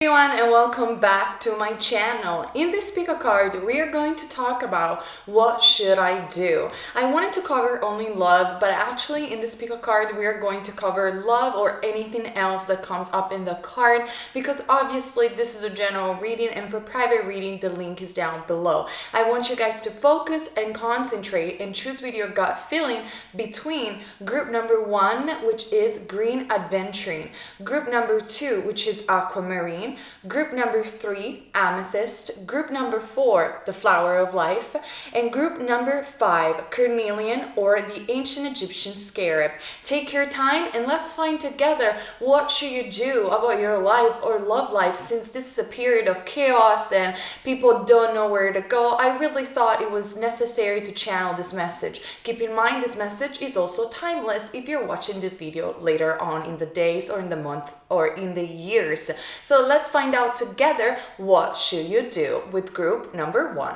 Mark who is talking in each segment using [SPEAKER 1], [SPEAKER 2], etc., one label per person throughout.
[SPEAKER 1] Everyone, and welcome back to my channel. In this pick a card, we are going to talk about what should I do. I wanted to cover only love, but actually in this pick a card we are going to cover love or anything else that comes up in the card, because obviously this is a general reading, and for private reading the link is down below. I want you guys to focus and concentrate and choose with your gut feeling between group number 1, which is green Adventurine, group number 2, which is Aquamarine, group number 3, Amethyst, group number 4, the Flower of Life, and group number 5, Cornelian, or the ancient Egyptian Scarab. Take your time and let's find together what should you do about your life or love life, since this is a period of chaos and people don't know where to go. I really thought it was necessary to channel this message. Keep in mind this message is also timeless if you're watching this video later on in the days or in the month or in the years. So let's find out together what should you do with group number 1.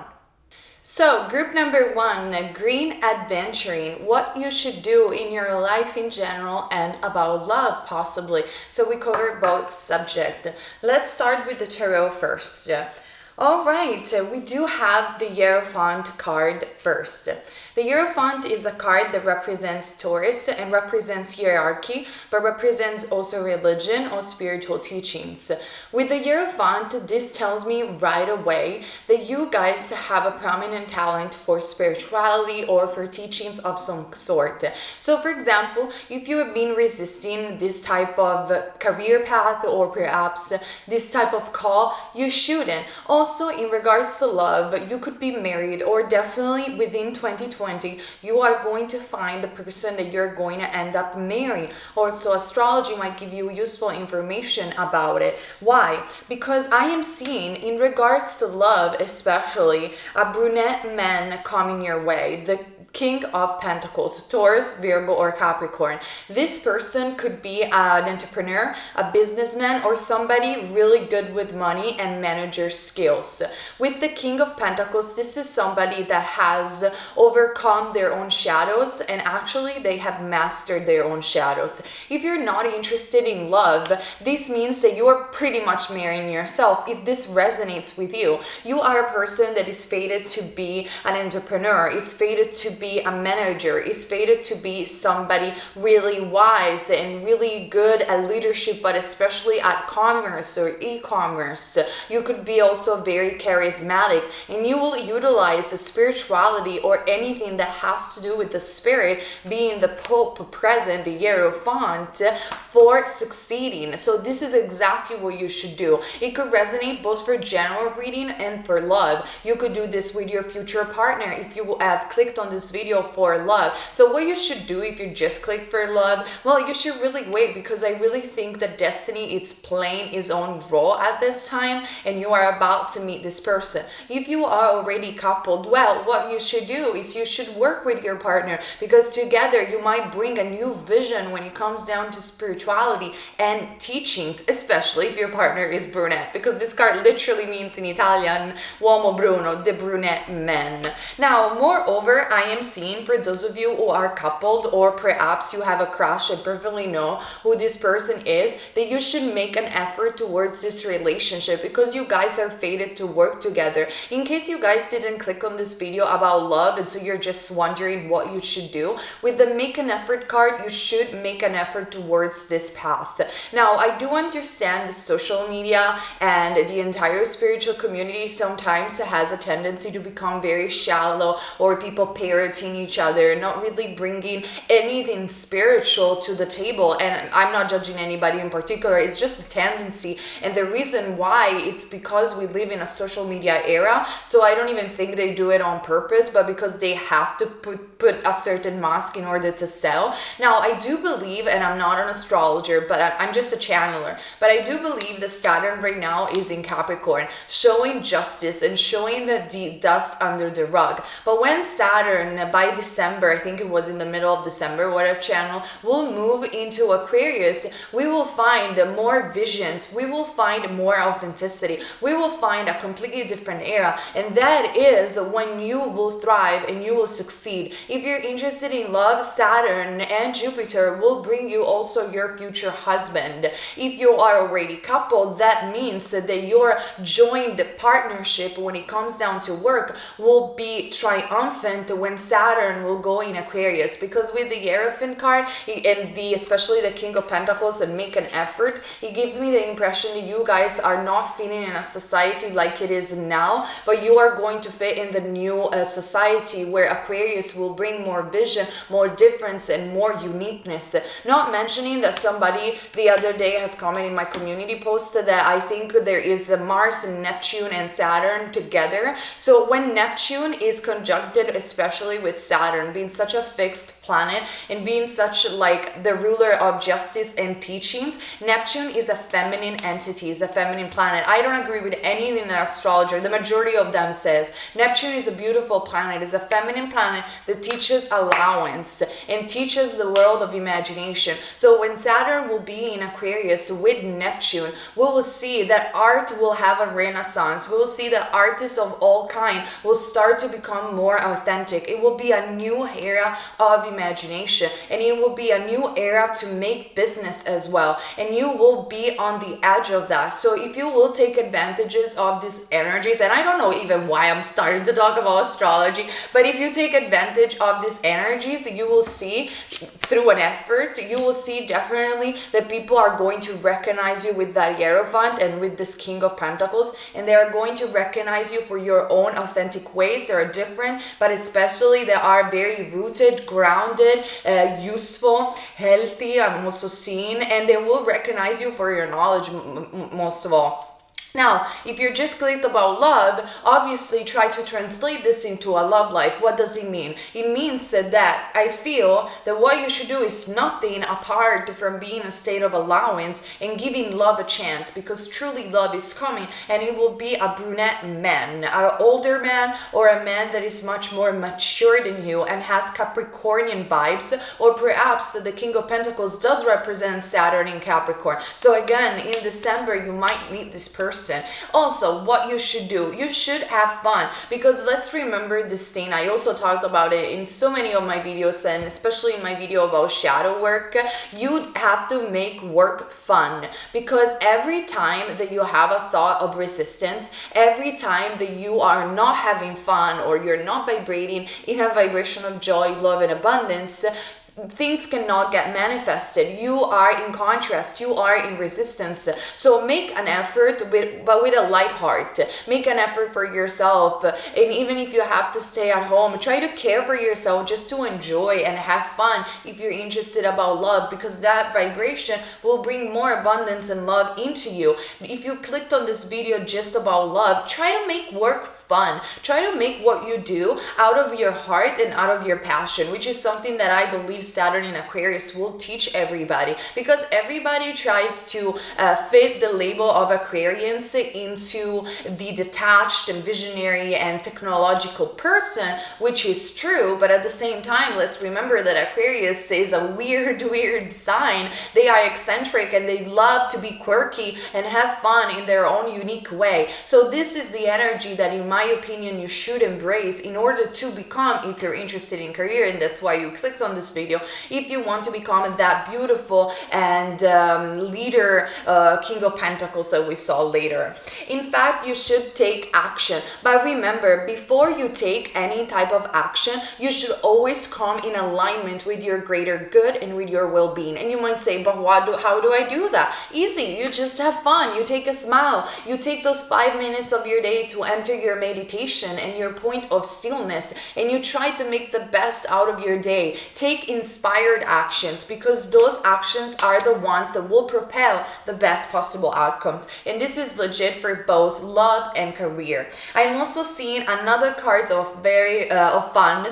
[SPEAKER 1] So group number 1, green Adventurine, what you should do in your life in general and about love possibly. So we cover both subjects. Let's start with the tarot first. All right, we do have the Hierophant card first. The Hierophant is a card that represents Taurus and represents hierarchy, but represents also religion or spiritual teachings. With the Hierophant, this tells me right away that you guys have a prominent talent for spirituality or for teachings of some sort. So for example, if you have been resisting this type of career path or perhaps this type of call, you shouldn't. Also, in regards to love, you could be married, or definitely within 2020, you are going to find the person that you're going to end up marrying. Also, astrology might give you useful information about it. Why? Because I am seeing, in regards to love especially, a brunette man coming your way. The King of Pentacles, Taurus, Virgo, or Capricorn. This person could be an entrepreneur, a businessman, or somebody really good with money and manager skills. With the King of Pentacles, this is somebody that has overcome their own shadows, and actually they have mastered their own shadows. If you're not interested in love, this means that you are pretty much marrying yourself. If this resonates with you, you are a person that is fated to be an entrepreneur, is fated to be a manager, is fated to be somebody really wise and really good at leadership, but especially at commerce or e-commerce. You could be also very charismatic, and you will utilize the spirituality or anything that has to do with the spirit, being the Pope present, the Hierophant, for succeeding. So this is exactly what you should do. It could resonate both for general reading and for love. You could do this with your future partner if you have clicked on this video for love. So what you should do if you just clicked for love, well, you should really wait, because I really think that destiny is playing its own role at this time, and you are about to meet this person. If you are already coupled, well, what you should do is you should work with your partner, because together you might bring a new vision when it comes down to spirituality and teachings, especially if your partner is brunette, because this card literally means in Italian uomo bruno, the brunette man. Now, moreover, I am seeing for those of you who are coupled, or perhaps you have a crush and perfectly know who this person is, that you should make an effort towards this relationship, because you guys are fated to work together. In case you guys didn't click on this video about love and so you're just wondering what you should do, with the make an effort card, you should make an effort towards this path. Now, I do understand the social media and the entire spiritual community sometimes has a tendency to become very shallow, or people parroting each other, not really bringing anything spiritual to the table. And I'm not judging anybody in particular, it's just a tendency. And the reason why, it's because we live in a social media era, so I don't even think they do it on purpose, but because they have to put a certain mask in order to sell. Now, I do believe, and I'm not an astrologer, but I'm just a channeler, but I do believe that Saturn right now is in Capricorn, showing justice and showing the dust under the rug. But when Saturn Saturn by December, I think it was in the middle of December, whatever channel, will move into Aquarius, we will find more visions, we will find more authenticity, we will find a completely different era, and that is when you will thrive and you will succeed. If you're interested in love, Saturn and Jupiter will bring you also your future husband. If you are already coupled, that means that your joined partnership when it comes down to work will be triumphant when Saturn will go in Aquarius, because with the Hierophant card and especially the King of Pentacles and make an effort, it gives me the impression that you guys are not fitting in a society like it is now, but you are going to fit in the new society where Aquarius will bring more vision, more difference, and more uniqueness. Not mentioning that somebody the other day has commented in my community post that I think there is a Mars and Neptune and Saturn together. So when Neptune is conjuncted, especially with Saturn being such a fixed planet and being such like the ruler of justice and teachings, Neptune is a feminine entity, is a feminine planet. I don't agree with anything that astrologer, the majority of them says. Neptune is a beautiful planet, is a feminine planet that teaches allowance and teaches the world of imagination. So when Saturn will be in Aquarius with Neptune, we will see that art will have a renaissance. We will see that artists of all kind will start to become more authentic. It will be a new era of imagination, and it will be a new era to make business as well, and you will be on the edge of that. So if you will take advantages of these energies, and I don't know even why I'm starting to talk about astrology, but if you take advantage of these energies, you will see through an effort, you will see definitely that people are going to recognize you with that Hierophant and with this King of Pentacles, and they are going to recognize you for your own authentic ways. They are different, but especially they are very rooted, grounded, useful, healthy, I'm also seeing, and they will recognize you for your knowledge most of all. Now, if you're just clicked about love, obviously try to translate this into a love life. What does it mean? It means that I feel that what you should do is nothing apart from being in a state of allowance and giving love a chance, because truly love is coming, and it will be a brunette man, an older man, or a man that is much more mature than you and has Capricornian vibes, or perhaps the King of Pentacles does represent Saturn in Capricorn. So again, in December, you might meet this person. Also, what you should do, you should have fun, because let's remember this thing. I also talked about it in so many of my videos, and especially in my video about shadow work. You have to make work fun, because every time that you have a thought of resistance, every time that you are not having fun or you're not vibrating in a vibration of joy, love, and abundance, things cannot get manifested. You are in contrast, you are in resistance. So make an effort, but with a light heart. Make an effort for yourself, and even if you have to stay at home, try to care for yourself just to enjoy and have fun if you're interested about love, because that vibration will bring more abundance and love into you. If you clicked on this video just about love, try to make work fun. Try to make what you do out of your heart and out of your passion, which is something that I believe Saturn in Aquarius will teach everybody, because everybody tries to fit the label of Aquarians into the detached and visionary and technological person, which is true, but at the same time, let's remember that Aquarius is a weird sign. They are eccentric and they love to be quirky and have fun in their own unique way. So this is the energy that, in my opinion, you should embrace in order to become, if you're interested in career, and that's why you clicked on this video, if you want to become that beautiful and leader King of Pentacles that we saw later. In fact, you should take action, but remember, before you take any type of action, you should always come in alignment with your greater good and with your well-being. And you might say, but how do I do that? Easy. You just have fun. You take a smile. You take those 5 minutes of your day to enter your meditation and your point of stillness, and you try to make the best out of your day. Take inspired actions, because those actions are the ones that will propel the best possible outcomes. And this is legit for both love and career. I'm also seeing another card of fun,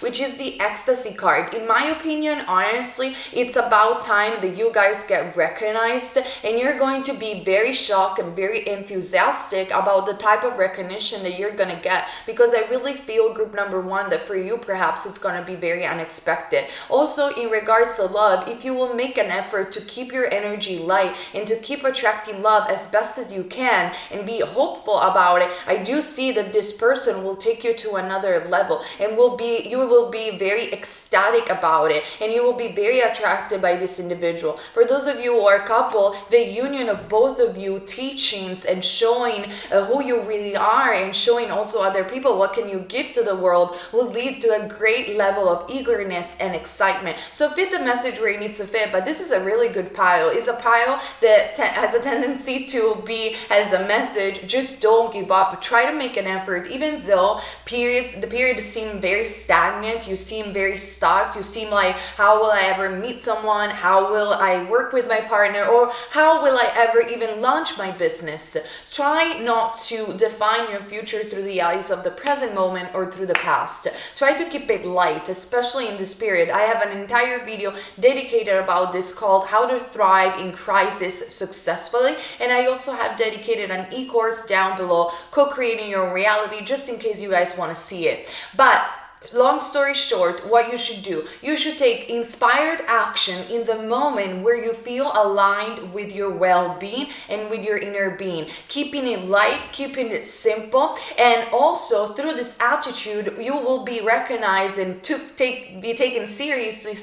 [SPEAKER 1] which is the ecstasy card. In my opinion, honestly, it's about time that you guys get recognized, and you're going to be very shocked and very enthusiastic about the type of recognition that you're gonna get, because I really feel, group number one, that for you perhaps it's gonna be very unexpected. Also, in regards to love, if you will make an effort to keep your energy light and to keep attracting love as best as you can and be hopeful about it, I do see that this person will take you to another level, and you will be very ecstatic about it, and you will be very attracted by this individual. For those of you who are a couple, the union of both of you teachings and showing who you really are, and showing also other people what can you give to the world, will lead to a great level of eagerness and excitement. So fit the message where it needs to fit, but this is a really good pile. It's a pile that has a tendency to be as a message: just don't give up, try to make an effort. Even though the periods seem very stagnant, you seem very stuck, you seem like, how will I ever meet someone, how will I work with my partner, or how will I ever even launch my business? Try not to define your future through the eyes of the present moment or through the past. Try to keep it light, especially in this period. I have an entire video dedicated about this called How to Thrive in Crisis Successfully, and I also have dedicated an e-course down below, Co-Creating Your Reality, just in case you guys want to see it. But long story short, what you should do, you should take inspired action in the moment where you feel aligned with your well-being and with your inner being, keeping it light, keeping it simple. And also through this attitude, you will be recognized and be taken seriously,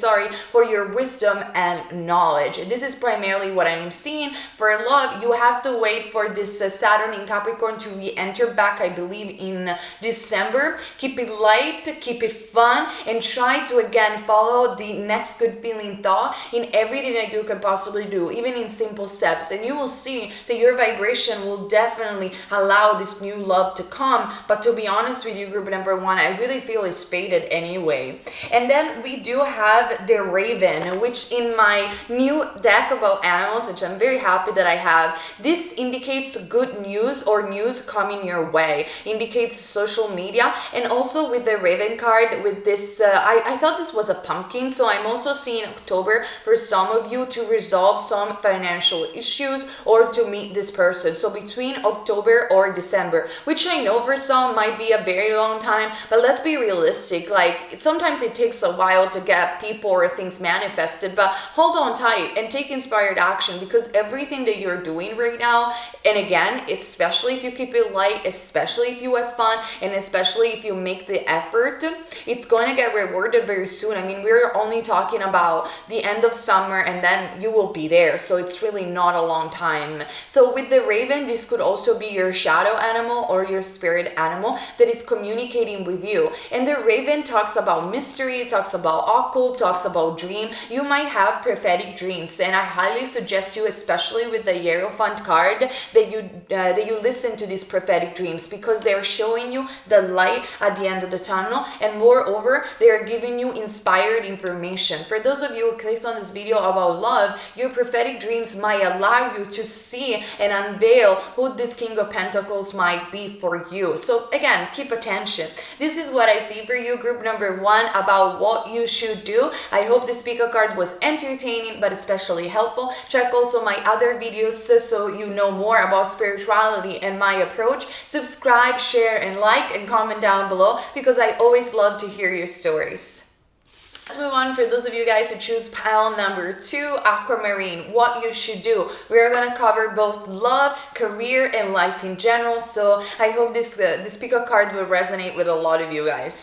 [SPEAKER 1] for your wisdom and knowledge. This is primarily what I am seeing. For love, you have to wait for this Saturn in Capricorn to re-enter back, I believe in December. Keep it light, keep it fun, and try to again follow the next good feeling thought in everything that you can possibly do, even in simple steps, and you will see that your vibration will definitely allow this new love to come. But to be honest with you, group number one, I really feel is faded anyway. And then we do have the Raven, which in my new deck about animals, which I'm very happy that I have, this indicates good news or news coming your way, indicates social media. And also with the Raven card, with this I thought this was a pumpkin, so I'm also seeing October for some of you to resolve some financial issues or to meet this person. So between October or December, which I know for some might be a very long time, but let's be realistic. Like, sometimes it takes a while to get people or things manifested, but hold on tight and take inspired action, because everything that you're doing right now, and again, especially if you keep it light, especially if you have fun, and especially if you make the effort, it's going to get rewarded very soon. I mean, we're only talking about the end of summer and then you will be there, so it's really not a long time. So with the Raven, this could also be your shadow animal or your spirit animal that is communicating with you. And the Raven talks about mystery, talks about occult, talks about dream. You might have prophetic dreams, and I highly suggest you, especially with the Hierophant card, that you listen to these prophetic dreams, because they're showing you the light at the end of the tunnel, and moreover, they are giving you inspired information. For those of you who clicked on this video about love, your prophetic dreams might allow you to see and unveil who this King of Pentacles might be for you. So again, keep attention. This is what I see for you, group number one, about what you should do. I hope this pick a card was entertaining but especially helpful. Check also my other videos so you know more about spirituality and my approach. Subscribe, share, and like, and comment down below, because I always love to hear your stories. Let's move on. For those of you guys who choose pile number 2, Aquamarine, what you should do. We're going to cover both love, career, and life in general. So I hope this pick a card will resonate with a lot of you guys.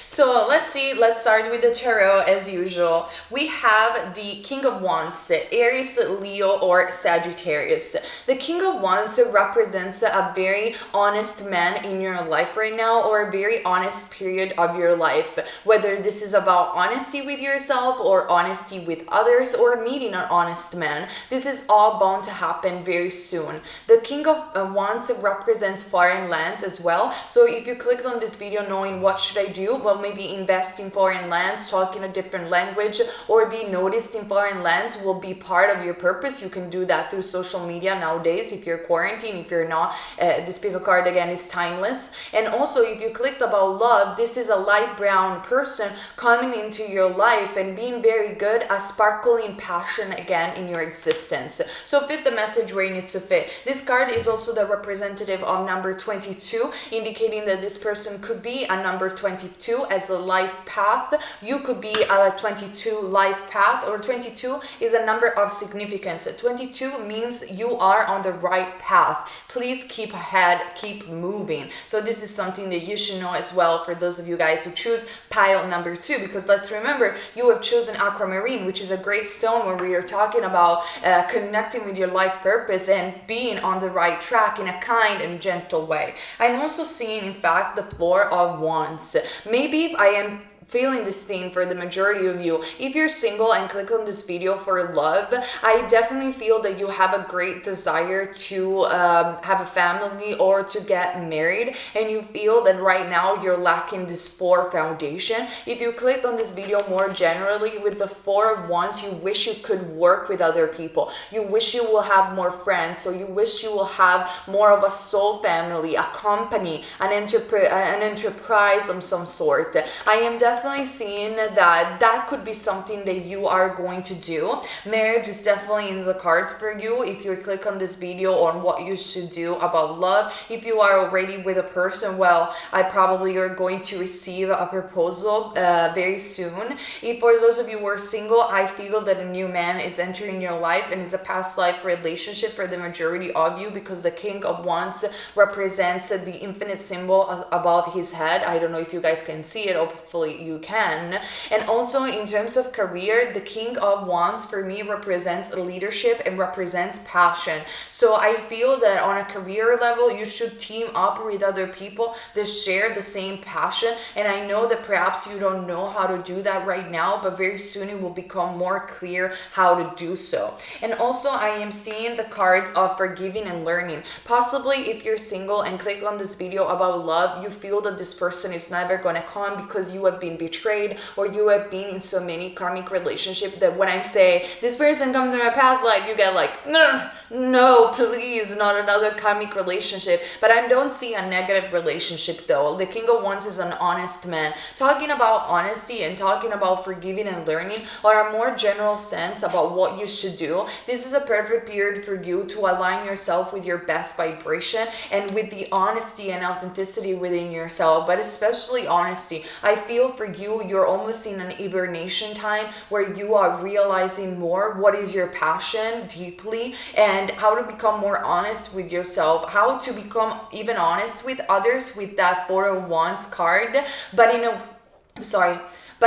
[SPEAKER 1] So let's see. Let's start with the tarot as usual. We have the King of Wands, Aries, Leo, or Sagittarius. The King of Wands represents a very honest man in your life right now, or a very honest period of your life. Whether this is about honesty honesty with yourself or honesty with others or meeting an honest man. This is all bound to happen very soon. The King of Wands represents foreign lands as well. So if you clicked on this video knowing what should I do, well, maybe invest in foreign lands, talking a different language, or be noticed in foreign lands will be part of your purpose. You can do that through social media nowadays if you're quarantined. If you're not, this pick a card again is timeless. And also if you clicked about love, this is a light brown person coming into your life and being very good at sparkling passion again in your existence. So fit the message where it needs to fit. This card is also the representative of number 22, indicating that this person could be a number 22 as a life path. You could be a 22 life path, or 22 is a number of significance. 22 means you are on the right path. Please keep ahead, keep moving. So this is something that you should know as well for those of you guys who choose pile number 2, because let's remember you have chosen Aquamarine, which is a great stone where we are talking about connecting with your life purpose and being on the right track in a kind and gentle way. I'm also seeing, in fact, the Four of Wands. Maybe I am feeling this thing for the majority of you. If you're single and click on this video for love, I definitely feel that you have a great desire to have a family or to get married, and you feel that right now you're lacking this 4 foundation. If you clicked on this video more generally with the Four of Wands, you wish you could work with other people. You wish you will have more friends, so you wish you will have more of a soul family, a company, an enterprise of some sort. I am definitely seeing that could be something that you are going to do. Marriage is definitely in the cards for you if you click on this video on what you should do about love. If you are already with a person, well, I probably are going to receive a proposal very soon. If for those of you who are single, I feel that a new man is entering your life and is a past life relationship for the majority of you, because the King of Wands represents the infinite symbol above his head. I don't know if you guys can see it, hopefully you can. And also in terms of career, the King of Wands for me represents leadership and represents passion. So I feel that on a career level, you should team up with other people that share the same passion. And I know that perhaps you don't know how to do that right now, but very soon it will become more clear how to do so. And also I am seeing the cards of forgiving and learning. Possibly if you're single and click on this video about love, you feel that this person is never going to come because you have been betrayed, or you have been in so many karmic relationships that when I say this person comes in my past life, you get like, no, please, not another karmic relationship. But I don't see a negative relationship though. The King of Wands is an honest man. Talking about honesty and talking about forgiving and learning, or a more general sense about what you should do. This is a perfect period for you to align yourself with your best vibration and with the honesty and authenticity within yourself, but especially honesty. I feel for you, you're almost in an hibernation time where you are realizing more what is your passion deeply and how to become more honest with yourself, how to become even honest with others with that Four of Wands card, but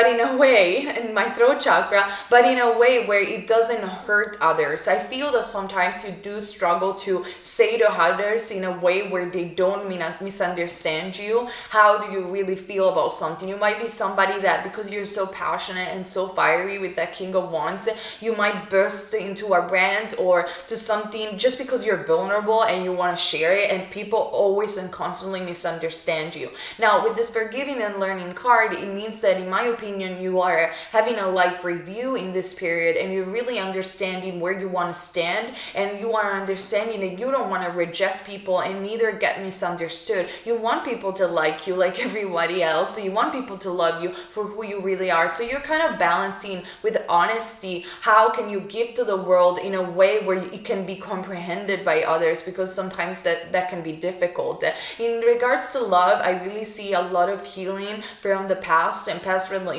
[SPEAKER 1] in a way, in my throat chakra, but in a way where it doesn't hurt others. I feel that sometimes you do struggle to say to others in a way where they don't misunderstand you. How do you really feel about something? You might be somebody that, because you're so passionate and so fiery with that King of Wands, you might burst into a rant or to something just because you're vulnerable and you want to share it, and people always and constantly misunderstand you. Now, with this forgiving and learning card, it means that, in my opinion, you are having a life review in this period, and you're really understanding where you want to stand, and you are understanding that you don't want to reject people and neither get misunderstood. You want people to like you like everybody else. So you want people to love you for who you really are. So you're kind of balancing with honesty. How can you give to the world in a way where it can be comprehended by others, because sometimes that can be difficult. In regards to love, I really see a lot of healing from the past and past relationships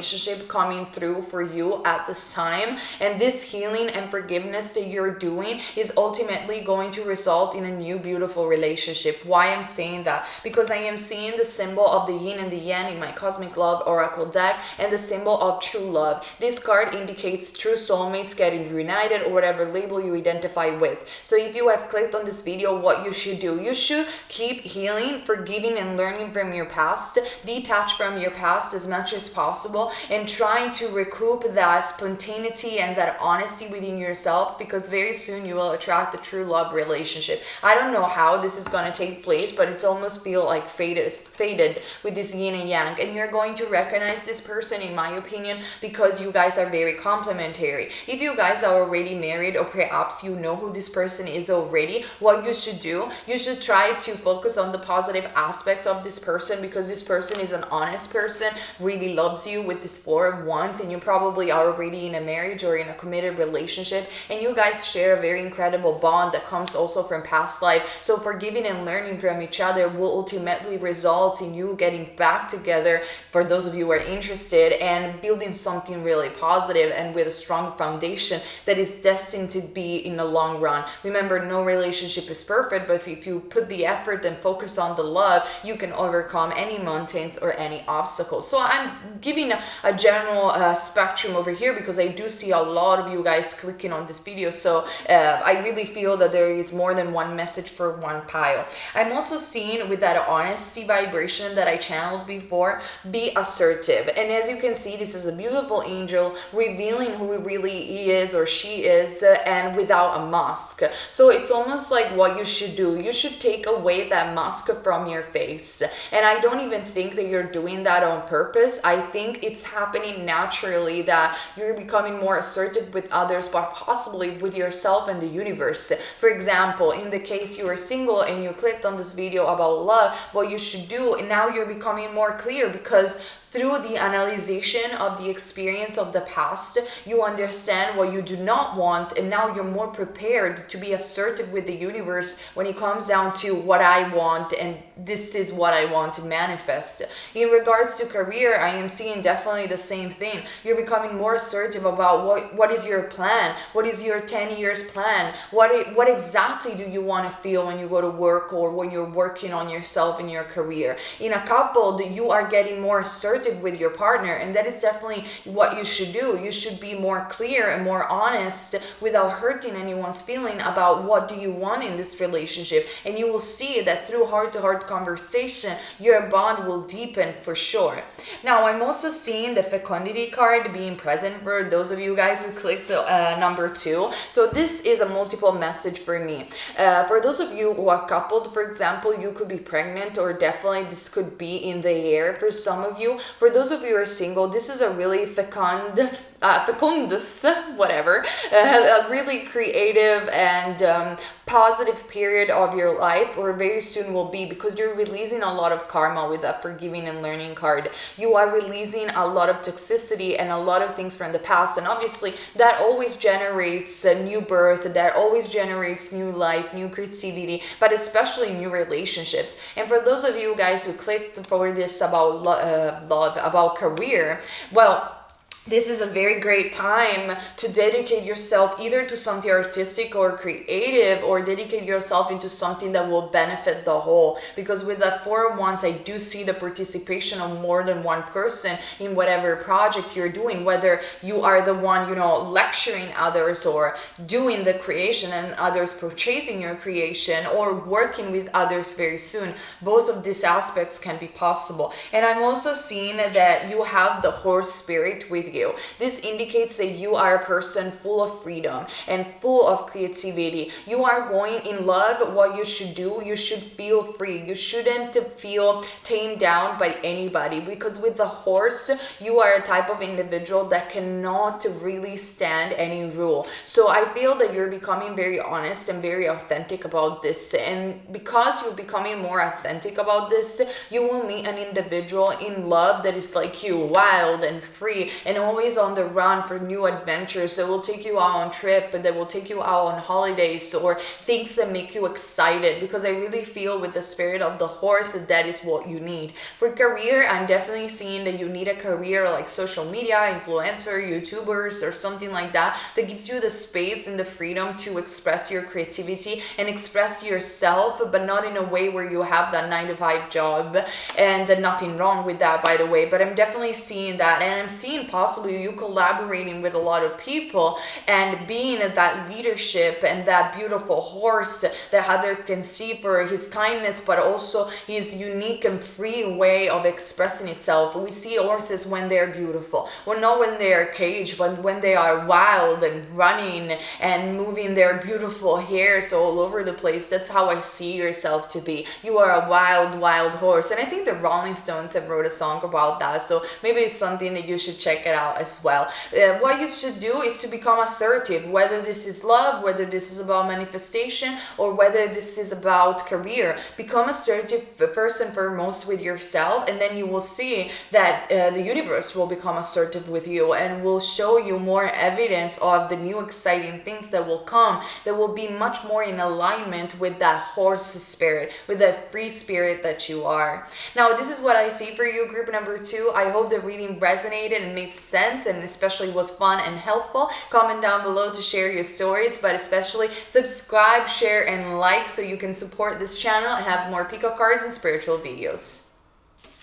[SPEAKER 1] coming through for you at this time, and this healing and forgiveness that you're doing is ultimately going to result in a new beautiful relationship. Why I'm saying that? Because I am seeing the symbol of the yin and the yang in my Cosmic Love Oracle deck, and the symbol of true love. This card indicates true soulmates getting reunited, or whatever label you identify with. So if you have clicked on this video, what you should do, you should keep healing, forgiving, and learning from your past. Detach from your past as much as possible. possible, and trying to recoup that spontaneity and that honesty within yourself, because very soon you will attract a true love relationship. I don't know how this is going to take place, but it's almost feel like faded with this yin and yang, and you're going to recognize this person, in my opinion, because you guys are very complementary. If you guys are already married, or perhaps you know who this person is already, what you should do, you should try to focus on the positive aspects of this person, because this person is an honest person, really loves you with this 4 of Wands, and you probably are already in a marriage or in a committed relationship, and you guys share a very incredible bond that comes also from past life. So forgiving and learning from each other will ultimately result in you getting back together, for those of you who are interested, and building something really positive and with a strong foundation that is destined to be in the long run. Remember, no relationship is perfect, but if you put the effort and focus on the love, you can overcome any mountains or any obstacles. So I'm giving a general spectrum over here, because I do see a lot of you guys clicking on this video. So I really feel that there is more than one message for one pile. I'm also seeing with that honesty vibration that I channeled before, be assertive. And as you can see, this is a beautiful angel revealing who he really is or she is, and without a mask. So it's almost like what you should do. You should take away that mask from your face. And I don't even think that you're doing that on purpose. I think it's happening naturally, that you're becoming more assertive with others, but possibly with yourself and the universe. For example, in the case you are single and you clicked on this video about love, what you should do, and now you're becoming more clear, because through the analyzation of the experience of the past, you understand what you do not want, and now you're more prepared to be assertive with the universe when it comes down to what I want, and this is what I want to manifest. In regards to career, I am seeing definitely the same thing. You're becoming more assertive about what is your plan, what is your 10 years plan, what exactly do you want to feel when you go to work or when you're working on yourself in your career. In a couple, you are getting more assertive with your partner, and that is definitely what you should do. You should be more clear and more honest without hurting anyone's feeling about what do you want in this relationship, and you will see that through heart-to-heart conversation your bond will deepen for sure. Now I'm also seeing the fecundity card being present for those of you guys who clicked number 2. So this is a multiple message for me. For those of you who are coupled, for example, you could be pregnant, or definitely this could be in the air for some of you. For those of you who are single, this is a really fecundous, whatever, a really creative and positive period of your life, or very soon will be, because you're releasing a lot of karma with that forgiving and learning card. You are releasing a lot of toxicity and a lot of things from the past, and obviously that always generates a new birth, that always generates new life, new creativity, but especially new relationships. And for those of you guys who clicked for this about love, about career, well, this is a very great time to dedicate yourself either to something artistic or creative, or dedicate yourself into something that will benefit the whole. Because with that 4 of Wands, I do see the participation of more than one person in whatever project you're doing, whether you are the one, lecturing others, or doing the creation and others purchasing your creation, or working with others very soon. Both of these aspects can be possible. And I'm also seeing that you have the horse spirit with you. This indicates that you are a person full of freedom and full of creativity. You are going in love. What you should do, you should feel free. You shouldn't feel tamed down by anybody, because with the horse, you are a type of individual that cannot really stand any rule. So I feel that you're becoming very honest and very authentic about this. And because you're becoming more authentic about this, you will meet an individual in love that is like you, wild and free, and always on the run for new adventures that will take you out on trip, and that will take you out on holidays, or things that make you excited, because I really feel with the spirit of the horse that is what you need. For career, I'm definitely seeing that you need a career like social media, influencer, YouTubers, or something like that gives you the space and the freedom to express your creativity and express yourself, but not in a way where you have that 9-to-5 job, and nothing wrong with that, by the way, but I'm definitely seeing that, and I'm seeing positive possibly you collaborating with a lot of people and being that leadership and that beautiful horse that Heather can see for his kindness, but also his unique and free way of expressing itself. We see horses when they're beautiful, well, not when they are caged, but when they are wild and running and moving their beautiful hairs all over the place. That's how I see yourself to be. You are a wild horse. And I think the Rolling Stones have wrote a song about that, so maybe it's something that you should check it out as well. What you should do is to become assertive, whether this is love, whether this is about manifestation, or whether this is about career. Become assertive first and foremost with yourself, and then you will see that the universe will become assertive with you and will show you more evidence of the new exciting things that will come, that will be much more in alignment with that horse spirit, with that free spirit that you are. Now, this is what I see for you, group number 2. I hope the reading resonated and made sense, and especially was fun and helpful. Comment down below to share your stories, but especially subscribe, share, and like so you can support this channel and have more pico cards and spiritual videos.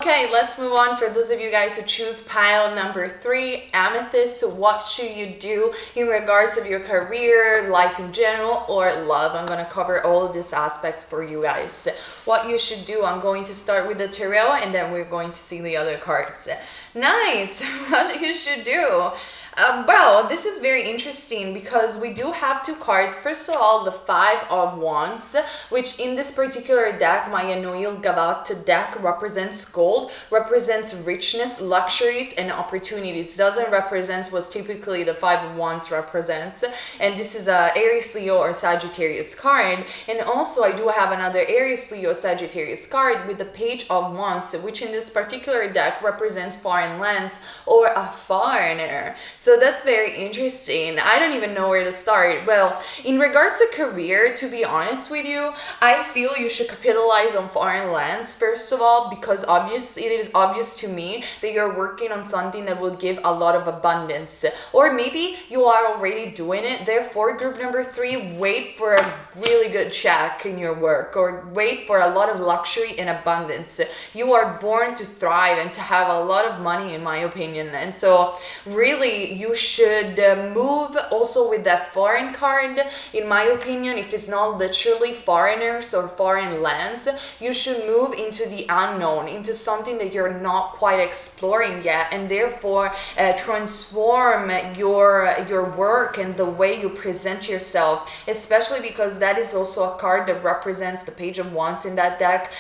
[SPEAKER 1] Okay, let's move on. For those of you guys who choose pile number 3, Amethyst, what should you do in regards of your career, life in general, or love? I'm going to cover all of these aspects for you guys. What you should do, I'm going to start with the tarot, and then we're going to see the other cards. Nice! What you should do. Well, this is very interesting because we do have 2 cards. First of all, the 5 of Wands, which in this particular deck, my Anoil Gavat deck, represents gold, represents richness, luxuries, and opportunities. Doesn't represent what typically the 5 of Wands represents. And this is a Aries, Leo, or Sagittarius card. And also, I do have another Aries, Leo, Sagittarius card with the Page of Wands, which in this particular deck represents foreign lands or a foreigner. So that's very interesting. I don't even know where to start. Well, in regards to career, to be honest with you, I feel you should capitalize on foreign lands, first of all, because it is obvious to me that you're working on something that will give a lot of abundance. Or maybe you are already doing it. Therefore, group number 3, wait for a really good check in your work, or wait for a lot of luxury and abundance. You are born to thrive and to have a lot of money, in my opinion. And so really, you should move also with that foreign card. In my opinion, if it's not literally foreigners or foreign lands, you should move into the unknown, into something that you're not quite exploring yet, and therefore transform your work and the way you present yourself, especially because that is also a card that represents the Page of Wands in that deck.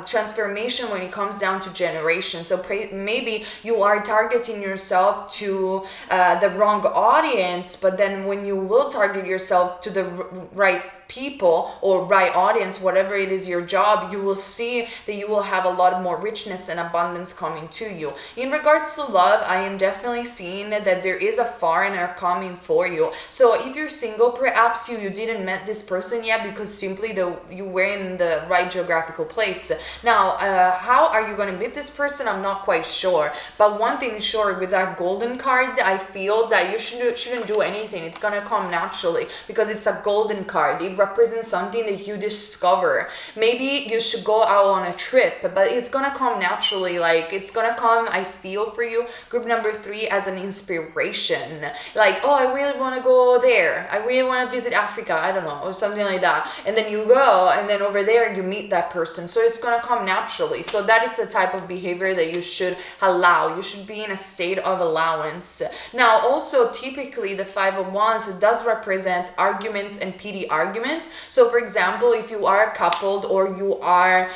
[SPEAKER 1] Transformation when it comes down to generation. So maybe you are targeting yourself to the wrong audience, but then when you will target yourself to the right people or right audience, whatever it is your job, you will see that you will have a lot more richness and abundance coming to you. In regards to love, I am definitely seeing that there is a foreigner coming for you. So if you're single, perhaps you didn't met this person yet because simply you were in the right geographical place. Now, how are you going to meet this person? I'm not quite sure. But one thing is sure, with that golden card, I feel that you shouldn't do anything. It's going to come naturally because it's a golden card. It represents something that you discover. Maybe you should go out on a trip, but it's gonna come naturally. Like, it's gonna come, I feel, for you, group number 3, as an inspiration. Like, oh, I really want to go there, I really want to visit Africa, I don't know, or something like that. And then you go, and then over there you meet that person. So it's gonna come naturally. So that is the type of behavior that you should allow. You should be in a state of allowance. Now, also, typically the 5 of Wands, it does represent arguments and petty arguments. So for example, if you are coupled or you are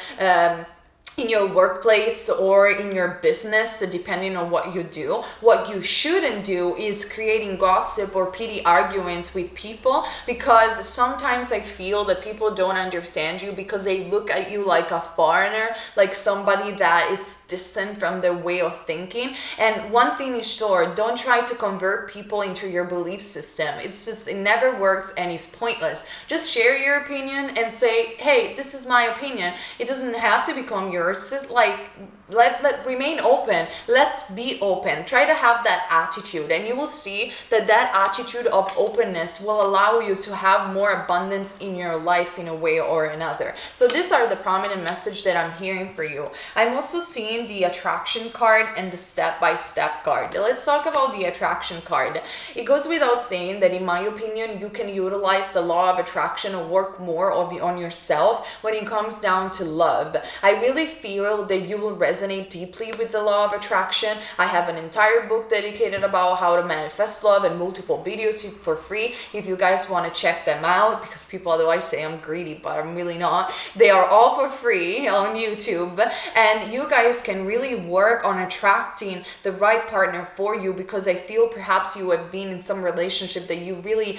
[SPEAKER 1] in your workplace or in your business, depending on what you do, what you shouldn't do is creating gossip or petty arguments with people, because sometimes I feel that people don't understand you because they look at you like a foreigner, like somebody that is distant from their way of thinking. And one thing is sure, don't try to convert people into your belief system. It's just, it never works and it's pointless. Just share your opinion and say, hey, this is my opinion. It doesn't have to become yours. Like, remain open. Let's be open. Try to have that attitude, and you will see that that attitude of openness will allow you to have more abundance in your life in a way or another. So these are the prominent message that I'm hearing for you. I'm also seeing the attraction card and the step-by-step card. Let's talk about the attraction card. It goes without saying that in my opinion, you can utilize the law of attraction or work more on yourself when it comes down to love. I really feel that you will resonate deeply with the law of attraction. I have an entire book dedicated about how to manifest love and multiple videos for free if you guys want to check them out, because people otherwise say I'm greedy, but I'm really not. They are all for free on YouTube, and you guys can really work on attracting the right partner for you, because I feel perhaps you have been in some relationship that you really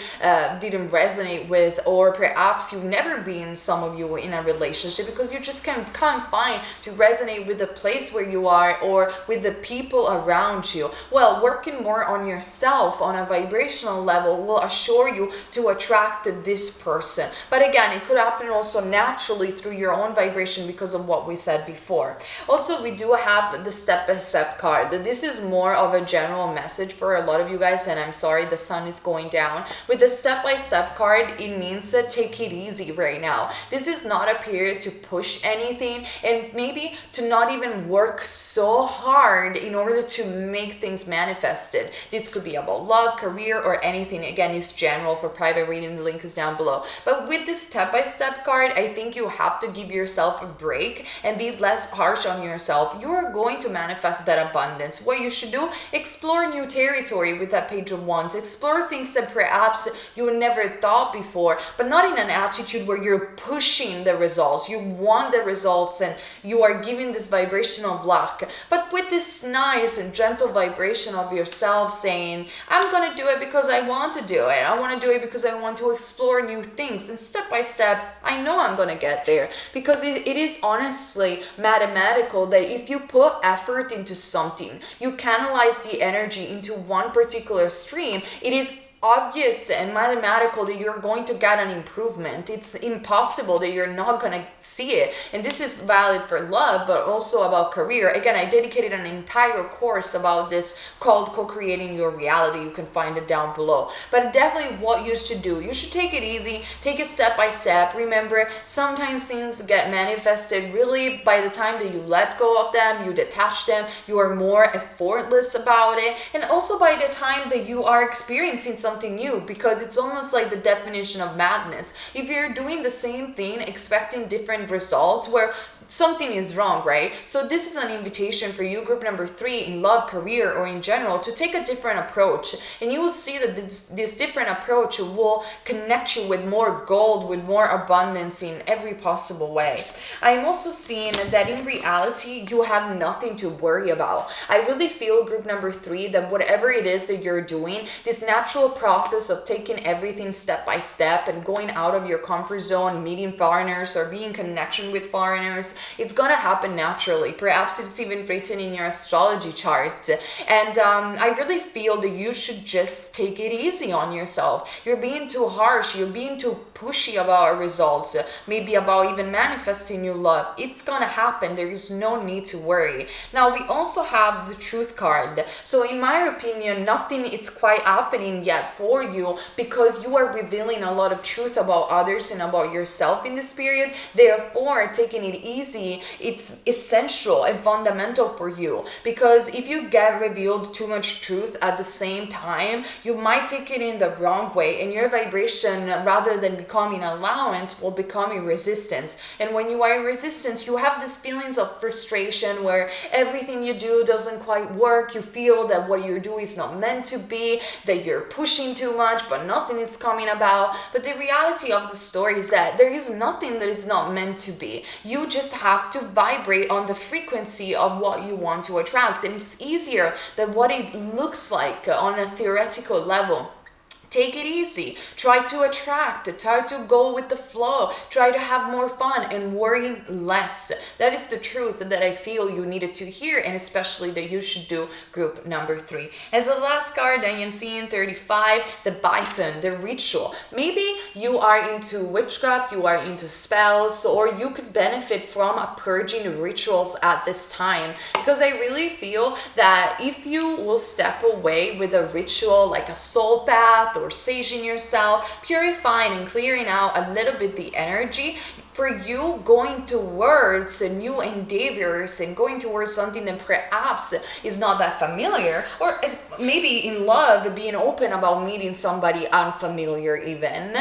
[SPEAKER 1] didn't resonate with, or perhaps you've never been, some of you, in a relationship because you just can't find to resonate with the place where you are or with the people around you. Well, working more on yourself on a vibrational level will assure you to attract this person. But again, it could happen also naturally through your own vibration because of what we said before. Also, we do have the step-by-step card. This is more of a general message for a lot of you guys, and I'm sorry the sun is going down. With the step-by-step card, it means that take it easy right now. This is not a period to push anything, and maybe to not even work so hard in order to make things manifested. This could be about love, career, or anything. Again, it's general. For private reading, the link is down below. But with this step-by-step card, I think you have to give yourself a break and be less harsh on yourself. You're going to manifest that abundance. What you should do, explore new territory with that Page of Wands. Explore things that perhaps you never thought before, but not in an attitude where you're pushing the results. You want the results and you are giving this vibrational block, but with this nice and gentle vibration of yourself saying, I'm going to do it because I want to do it. I want to do it because I want to explore new things. And step by step, I know I'm going to get there, because it is honestly mathematical that if you put effort into something, you canalize the energy into one particular stream, it is obvious and mathematical that you're going to get an improvement. It's impossible that you're not going to see it. And this is valid for love, but also about career. Again, I dedicated an entire course about this called Co-Creating Your Reality. You can find it down below. But definitely what you should do, you should take it easy, take it step by step. Remember, sometimes things get manifested really by the time that you let go of them, you detach them, you are more effortless about it. And also by the time that you are experiencing something new, because it's almost like the definition of madness. If you're doing the same thing expecting different results, where something is wrong, right? So this is an invitation for you, group number 3, in love, career, or in general, to take a different approach, and you will see that this different approach will connect you with more gold, with more abundance in every possible way. I'm also seeing that in reality you have nothing to worry about. I really feel, group number 3, that whatever it is that you're doing, this natural process of taking everything step by step and going out of your comfort zone, meeting foreigners or being in connection with foreigners, it's gonna happen naturally. Perhaps it's even written in your astrology chart. And I really feel that you should just take it easy on yourself. You're being too harsh, you're being too pushy about results, maybe about even manifesting new love. It's gonna happen. There is no need to worry. Now, we also have the truth card. So in my opinion, nothing is quite happening yet for you, because you are revealing a lot of truth about others and about yourself in this period. Therefore, taking it easy, it's essential and fundamental for you, because if you get revealed too much truth at the same time, you might take it in the wrong way, and your vibration, rather than becoming allowance, will become a resistance. And when you are in resistance, you have these feelings of frustration where everything you do doesn't quite work. You feel that what you do is not meant to be, that you're pushing too much, but nothing is coming about. But the reality of the story is that there is nothing that is not meant to be. You just have to vibrate on the frequency of what you want to attract, and it's easier than what it looks like on a theoretical level. Take it easy. Try to attract. Try to go with the flow. Try to have more fun and worry less. That is the truth that I feel you needed to hear, and especially that you should do group number 3. As the last card, I am seeing 35, the bison, the ritual. Maybe you are into witchcraft, you are into spells, or you could benefit from a purging rituals at this time. Because I really feel that if you will step away with a ritual like a soul bath, or saging yourself, purifying and clearing out a little bit the energy, for you going towards new endeavors and going towards something that perhaps is not that familiar, or is maybe in love, being open about meeting somebody unfamiliar even,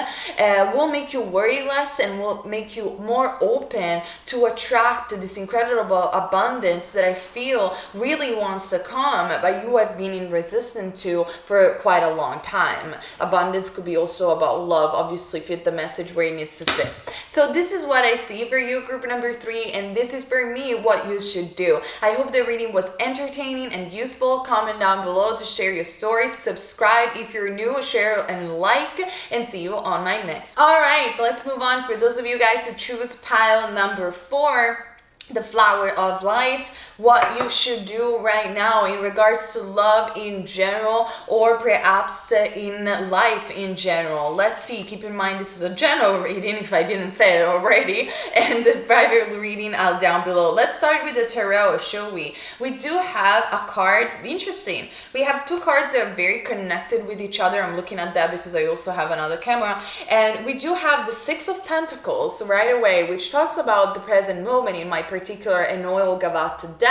[SPEAKER 1] will make you worry less and will make you more open to attract this incredible abundance that I feel really wants to come, but you have been in resistance to for quite a long time. Abundance could be also about love, obviously fit the message where it needs to fit. So this is what I see for you, group number 3, and this is for me what you should do. I hope the reading was entertaining and useful. Comment down below to share your stories. Subscribe if you're new, share and like, and see you on my next. All right, let's move on. For those of you guys who choose pile number 4, the flower of life, what you should do right now in regards to love in general, or perhaps in life in general. Let's see, keep in mind this is a general reading if I didn't say it already, and the private reading I'll down below. Let's start with the tarot, shall we? We do have a card, interesting. We have 2 cards that are very connected with each other. I'm looking at that because I also have another camera, and we do have the 6 of Pentacles right away, which talks about the present moment in my particular Enoil Gavat deck.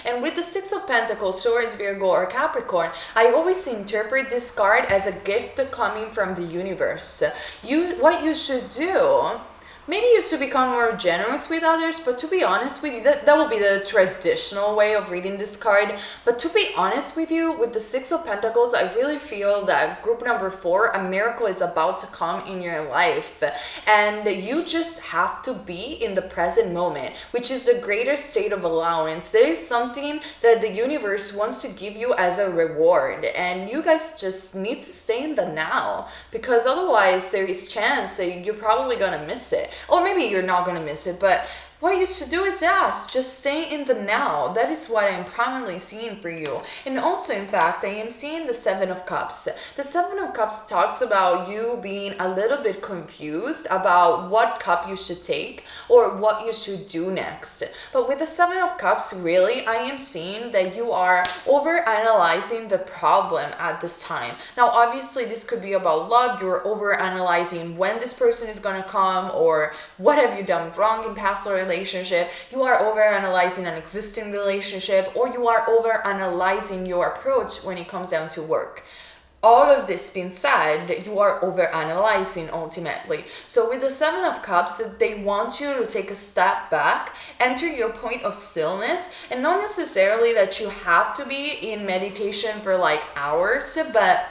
[SPEAKER 1] And with the 6 of Pentacles, Taurus, Virgo, or Capricorn, I always interpret this card as a gift coming from the universe. What you should do, maybe you should become more generous with others, but to be honest with you, that will be the traditional way of reading this card. But to be honest with you, with the 6 of Pentacles, I really feel that group number 4, a miracle is about to come in your life. And you just have to be in the present moment, which is the greater state of allowance. There is something that the universe wants to give you as a reward. And you guys just need to stay in the now, because otherwise there is chance that you're probably going to miss it. Or maybe you're not going to miss it, but what you should do is just stay in the now. That is what I'm prominently seeing for you. And also, in fact, I am seeing the 7 of Cups. The 7 of Cups talks about you being a little bit confused about what cup you should take or what you should do next. But with the 7 of Cups, really, I am seeing that you are over-analyzing the problem at this time. Now, obviously, this could be about love. You're over-analyzing when this person is going to come, or what have you done wrong in past relationship. You are over-analyzing an existing relationship, or you are over-analyzing your approach when it comes down to work. All of this being said, you are over-analyzing ultimately. So with the 7 of Cups, they want you to take a step back, enter your point of stillness, and not necessarily that you have to be in meditation for like hours, but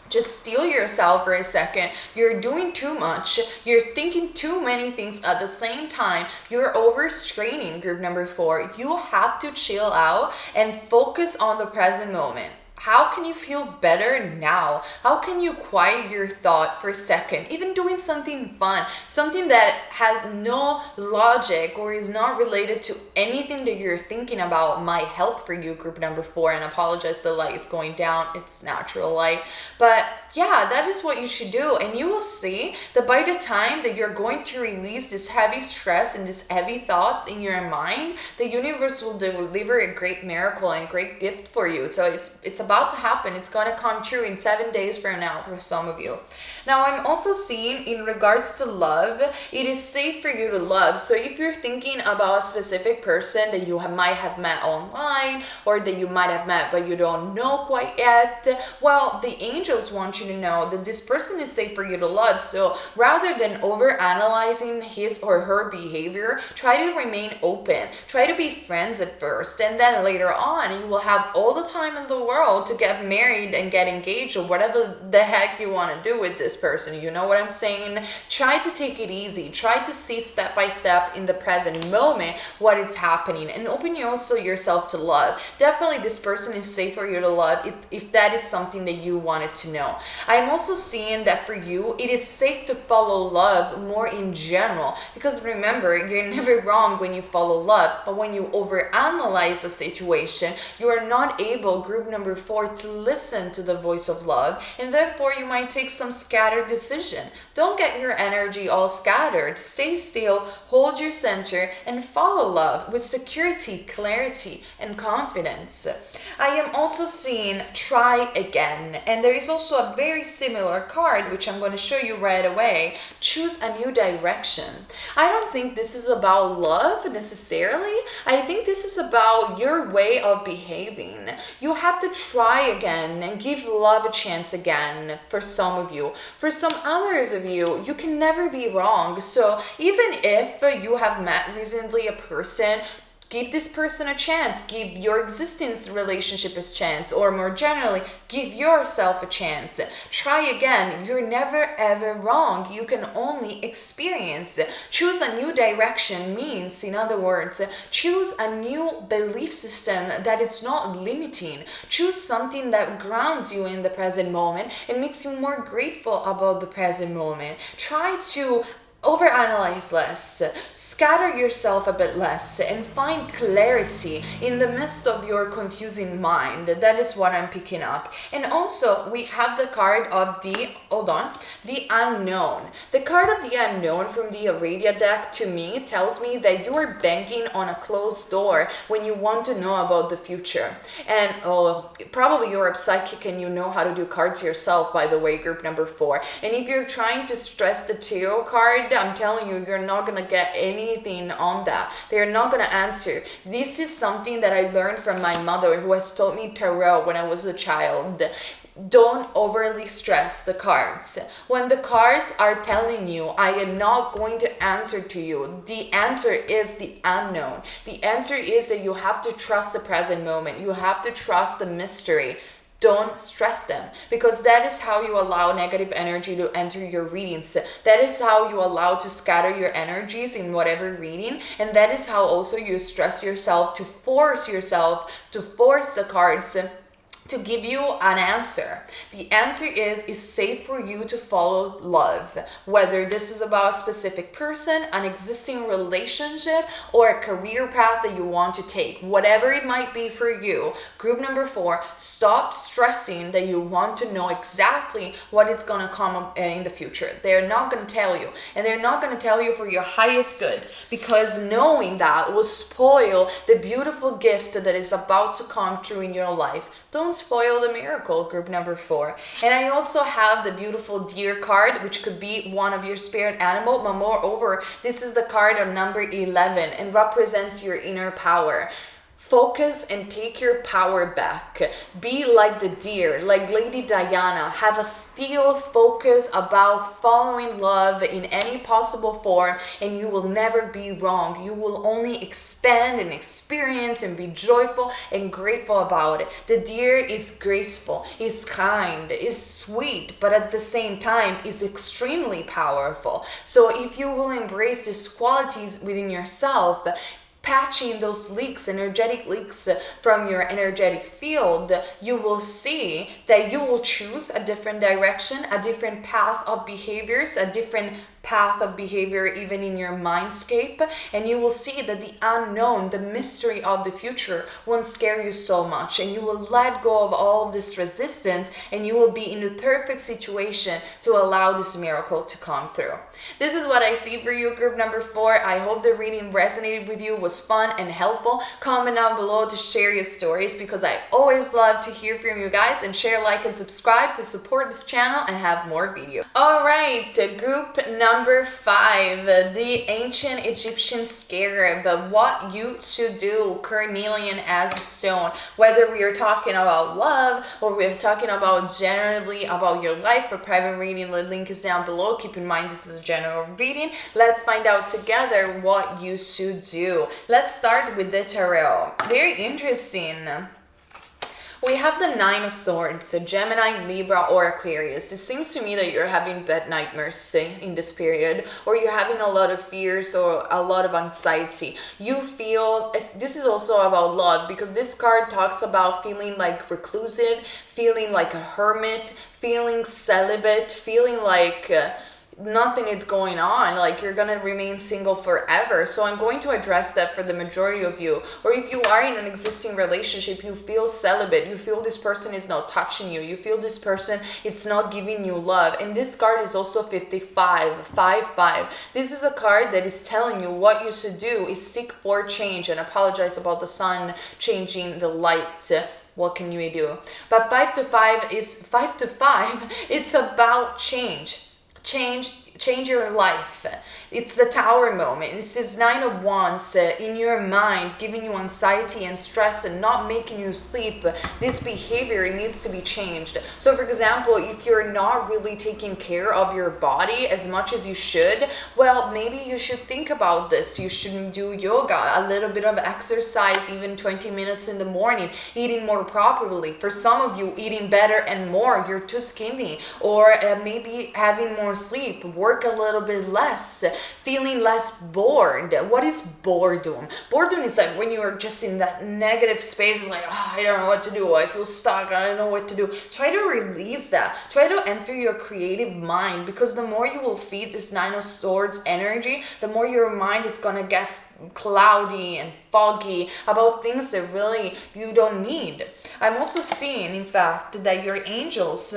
[SPEAKER 1] just still yourself for a second. You're doing too much. You're thinking too many things at the same time. You're overstraining, group number 4. You have to chill out and focus on the present moment. How can you feel better now? How can you quiet your thought for a second? Even doing something fun, something that has no logic or is not related to anything that you're thinking about might help for you, group number 4. And apologize, the light is going down. It's natural light. But yeah, that is what you should do. And you will see that by the time that you're going to release this heavy stress and these heavy thoughts in your mind, the universe will deliver a great miracle and great gift for you. So it's about to happen. It's going to come true in 7 days from now for some of you. Now, I'm also seeing in regards to love, it is safe for you to love. So if you're thinking about a specific person that you might have met online, or that you might have met but you don't know quite yet, well, the angels want you to know that this person is safe for you to love. So rather than over-analyzing his or her behavior, try to remain open. Try to be friends at first, and then later on, you will have all the time in the world know, to get married and get engaged or whatever the heck you want to do with this person. You know what I'm saying? Try to take it easy. Try to see step by step in the present moment what is happening, and open you also yourself to love. Definitely this person is safe for you to love if that is something that you wanted to know. I'm also seeing that for you, it is safe to follow love more in general, because remember, you're never wrong when you follow love, but when you overanalyze a situation, you are not able, group number 4, to listen to the voice of love, and therefore you might take some scattered decision. Don't get your energy all scattered. Stay still, hold your center, and follow love with security, clarity, and confidence. I am also seeing try again, and there is also a very similar card which I'm going to show you right away. Choose a new direction. I don't think this is about love necessarily. I think this is about your way of behaving. You have to try again and give love a chance again for some of you. For some others of you, you can never be wrong. So even if you have met recently a person, give this person a chance. Give your existing relationship a chance, or more generally, give yourself a chance. Try again. You're never ever wrong. You can only experience. Choose a new direction means, in other words, choose a new belief system that is not limiting. Choose something that grounds you in the present moment and makes you more grateful about the present moment. Try to overanalyze less, scatter yourself a bit less, and find clarity in the midst of your confusing mind. That is what I'm picking up. And also, we have the card of the unknown. The card of the unknown from the Aradia deck, to me, tells me that you are banking on a closed door when you want to know about the future. And probably you're a psychic and you know how to do cards yourself, by the way, group number 4. And if you're trying to stress the tarot card, I'm telling you, you're not going to get anything on that. They're not going to answer. This is something that I learned from my mother, who has taught me tarot when I was a child. Don't overly stress the cards. When the cards are telling you, I am not going to answer to you, the answer is the unknown. The answer is that you have to trust the present moment. You have to trust the mystery. Don't stress them, because that is how you allow negative energy to enter your readings. That is how you allow to scatter your energies in whatever reading, and that is how also you stress yourself to force the cards to give you an answer. The answer is safe for you to follow love, whether this is about a specific person, an existing relationship, or a career path that you want to take. Whatever it might be for you, group number 4, stop stressing that you want to know exactly what is going to come in the future. They're not going to tell you, and they're not going to tell you for your highest good, because knowing that will spoil the beautiful gift that is about to come true in your life. Don't spoil the miracle, group number 4. And I also have the beautiful deer card, which could be one of your spirit animal, but moreover, this is the card on number 11 and represents your inner power. Focus and take your power back. Be like the deer, like Lady Diana. Have a still focus about following love in any possible form, and you will never be wrong. You will only expand and experience and be joyful and grateful about it. The deer is graceful, is kind, is sweet, but at the same time is extremely powerful. So if you will embrace these qualities within yourself, patching those leaks, energetic leaks from your energetic field, you will see that you will choose a different direction, a different path of behaviors, a different path of behavior even in your mindscape, and you will see that the unknown, the mystery of the future won't scare you so much, and you will let go of all this resistance, and you will be in the perfect situation to allow this miracle to come through. This is what I see for you, group number 4. I hope the reading resonated with you, was fun and helpful. Comment down below to share your stories, because I always love to hear from you guys, and share, like, and subscribe to support this channel and have more videos. All right, group number 5, the ancient Egyptian scarab. What you should do, Cornelian as a stone. Whether we are talking about love or we're talking about generally about your life, for private reading, the link is down below. Keep in mind this is a general reading. Let's find out together what you should do. Let's start with the tarot. Very interesting. We have the Nine of Swords, so Gemini, Libra, or Aquarius. It seems to me that you're having bad nightmares in this period, or you're having a lot of fears or a lot of anxiety. You feel, this is also about love, because this card talks about feeling like reclusive, feeling like a hermit, feeling celibate, feeling like nothing is going on, like you're gonna remain single forever. So I'm going to address that for the majority of you. Or if you are in an existing relationship, you feel celibate, you feel this person is not touching you, you feel this person it's not giving you love. And this card is also 55, 5. This is a card that is telling you what you should do is seek for change. And apologize about the sun changing the light. What can you do? But 5 to 5 is 5 to 5. It's about change. Change your life. It's the Tower moment. It's this Nine of Wands in your mind, giving you anxiety and stress and not making you sleep. This behavior needs to be changed. So for example, if you're not really taking care of your body as much as you should, well, maybe you should think about this. You should do yoga, a little bit of exercise, even 20 minutes in the morning, eating more properly. For some of you, eating better and more, you're too skinny. Or maybe having more sleep, work a little bit less, feeling less bored. What is boredom? Boredom is like when you're just in that negative space, like, oh, I don't know what to do, I feel stuck, I don't know what to do. Try to release that. Try to enter your creative mind, because the more you will feed this Nine of Swords energy, the more your mind is gonna get cloudy and foggy about things that really you don't need. I'm also seeing, in fact, that your angels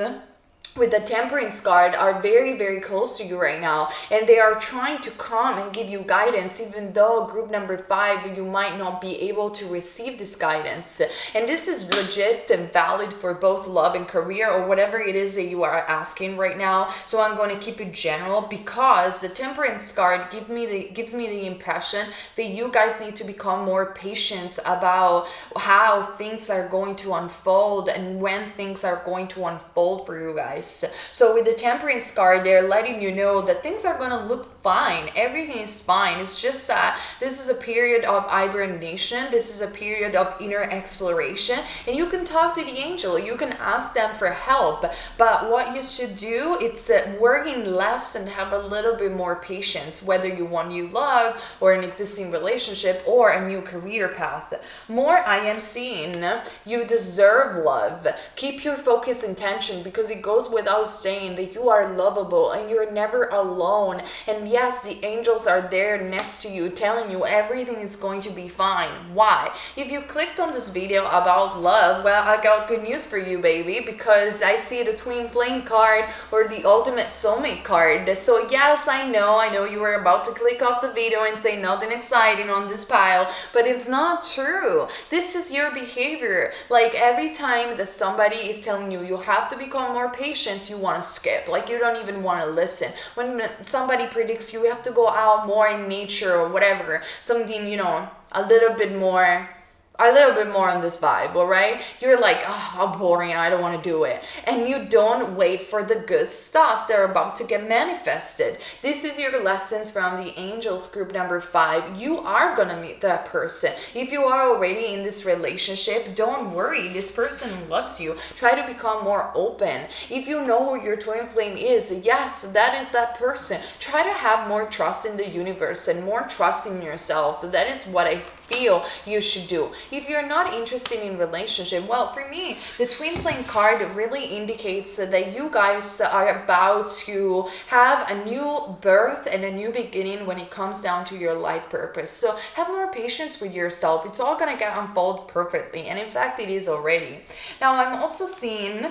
[SPEAKER 1] with the Temperance card are very, very close to you right now, and they are trying to come and give you guidance, even though group number 5 you might not be able to receive this guidance. And this is legit and valid for both love and career, or whatever it is that you are asking right now. So I'm going to keep it general, because the Temperance card gives me the impression that you guys need to become more patient about how things are going to unfold and when things are going to unfold for you guys. So with the Temperance card, they're letting you know that things are going to look fine. Everything is fine. It's just that this is a period of hibernation. This is a period of inner exploration. And you can talk to the angel. You can ask them for help. But what you should do, it's working less and have a little bit more patience, whether you want new love or an existing relationship or a new career path. More, I am seeing you deserve love. Keep your focus and tension, because it goes without saying that you are lovable and you're never alone. And yes, the angels are there next to you, telling you everything is going to be fine. Why? If you clicked on this video about love, well, I got good news for you, baby, because I see the Twin Flame card or the Ultimate Soulmate card. So yes, I know you were about to click off the video and say nothing exciting on this pile, but it's not true. This is your behavior. Like every time that somebody is telling you you have to become more patient, you want to skip, like you don't even want to listen. When somebody predicts you have to go out more in nature or whatever, something, you know, a little bit more on this vibe, all right? You're like, oh, how boring, I don't want to do it. And you don't wait for the good stuff. They're about to get manifested. This is your lessons from the angels, group number 5. You are going to meet that person. If you are already in this relationship, don't worry. This person loves you. Try to become more open. If you know who your twin flame is, yes, that is that person. Try to have more trust in the universe and more trust in yourself. That is what I feel you should do. If you're not interested in relationship, well, for me, the Twin Flame card really indicates that you guys are about to have a new birth and a new beginning when it comes down to your life purpose. So have more patience with yourself. It's all gonna get unfold perfectly, and in fact, it is already. Now, I'm also seeing,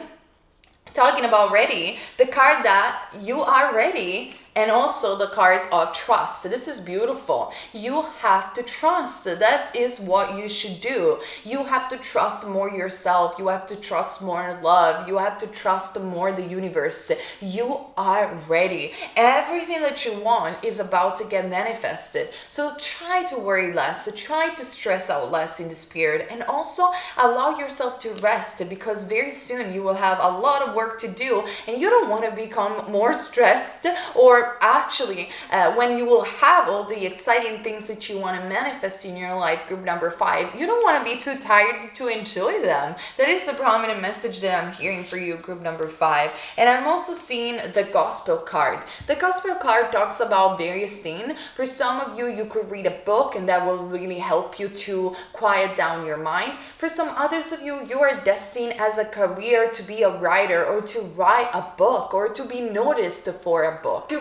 [SPEAKER 1] talking about ready, the card that you are ready, and also the cards of trust. So this is beautiful. You have to trust. That is what you should do. You have to trust more yourself. You have to trust more love. You have to trust more the universe. You are ready. Everything that you want is about to get manifested. So try to worry less. So try to stress out less in this period. And also allow yourself to rest, because very soon you will have a lot of work to do and you don't want to become more stressed or or actually when you will have all the exciting things that you want to manifest in your life, group number 5, you don't want to be too tired to enjoy them. That is the prominent message that I'm hearing for you, group number 5. And I'm also seeing the gospel card. The gospel card talks about various things. For some of you, you could read a book and that will really help you to quiet down your mind. For some others of you, you are destined as a career to be a writer or to write a book or to be noticed for a book.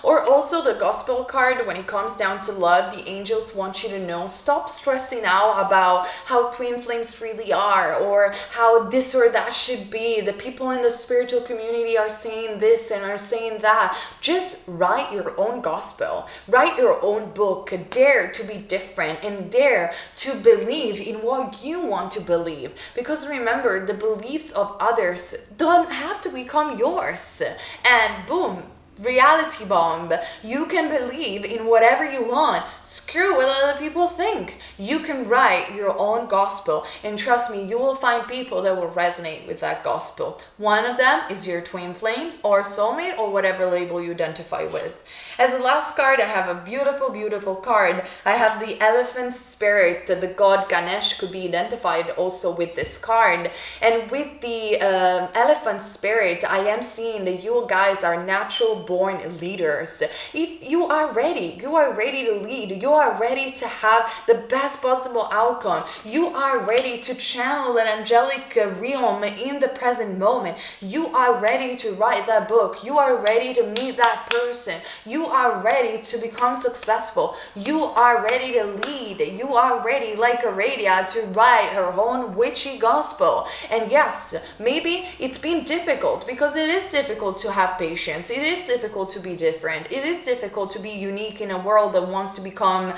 [SPEAKER 1] Or also the gospel card, when it comes down to love, the angels want you to know, stop stressing out about how twin flames really are or how this or that should be. The people in the spiritual community are saying this and are saying that. Just write your own gospel. Write your own book. Dare to be different and dare to believe in what you want to believe. Because remember, the beliefs of others don't have to become yours. And boom, reality bomb. You can believe in whatever you want. Screw what other people think. You can write your own gospel, and trust me, you will find people that will resonate with that gospel. One of them is your twin flame or soulmate or whatever label you identify with. As the last card, I have a beautiful, beautiful card. I have the elephant spirit. The god Ganesh could be identified also with this card. And with the elephant spirit, I am seeing that you guys are natural born leaders. If you are ready to lead, you are ready to have the best possible outcome, you are ready to channel an angelic realm in the present moment, you are ready to write that book, you are ready to meet that person, you are ready to become successful, you are ready to lead, you are ready like Aradia to write her own witchy gospel. And yes, maybe it's been difficult because it is difficult to have patience, it is difficult to be different, it is difficult to be unique in a world that wants to become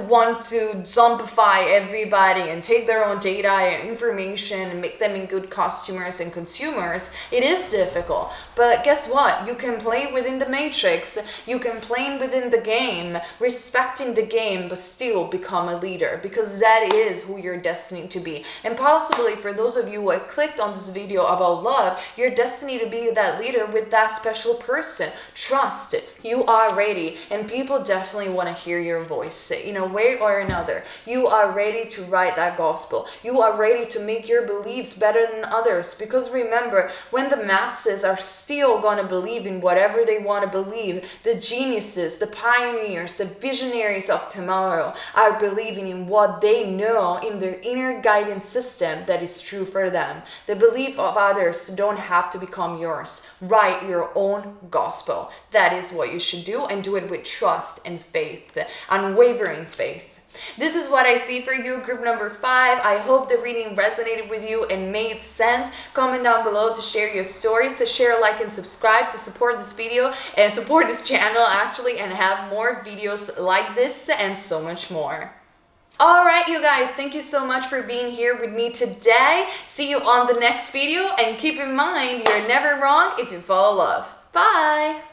[SPEAKER 1] want to zombify everybody and take their own data and information and make them in good customers and consumers. It is difficult, but guess what, you can play within the matrix, you can play within the game, respecting the game, but still become a leader, because that is who you're destined to be. And possibly for those of you who have clicked on this video about love, you're destined to be that leader with that special person. Trust it, you are ready, and people definitely want to hear your voice in a way or another. You are ready to write that gospel, you are ready to make your beliefs better than others, because remember, when the masses are still gonna believe in whatever they want to believe, the geniuses, the pioneers, the visionaries of tomorrow are believing in what they know in their inner guidance system that is true for them. The belief of others don't have to become yours. Write your own gospel. That is what you should do, and do it with trust and faith, unwavering faith. This is what I see for you, group number 5. I hope the reading resonated with you and made sense. Comment down below to share your stories, to share, like, and subscribe to support this video and support this channel actually, and have more videos like this and so much more. Alright, you guys, thank you so much for being here with me today. See you on the next video, and keep in mind, you're never wrong if you follow love. Bye!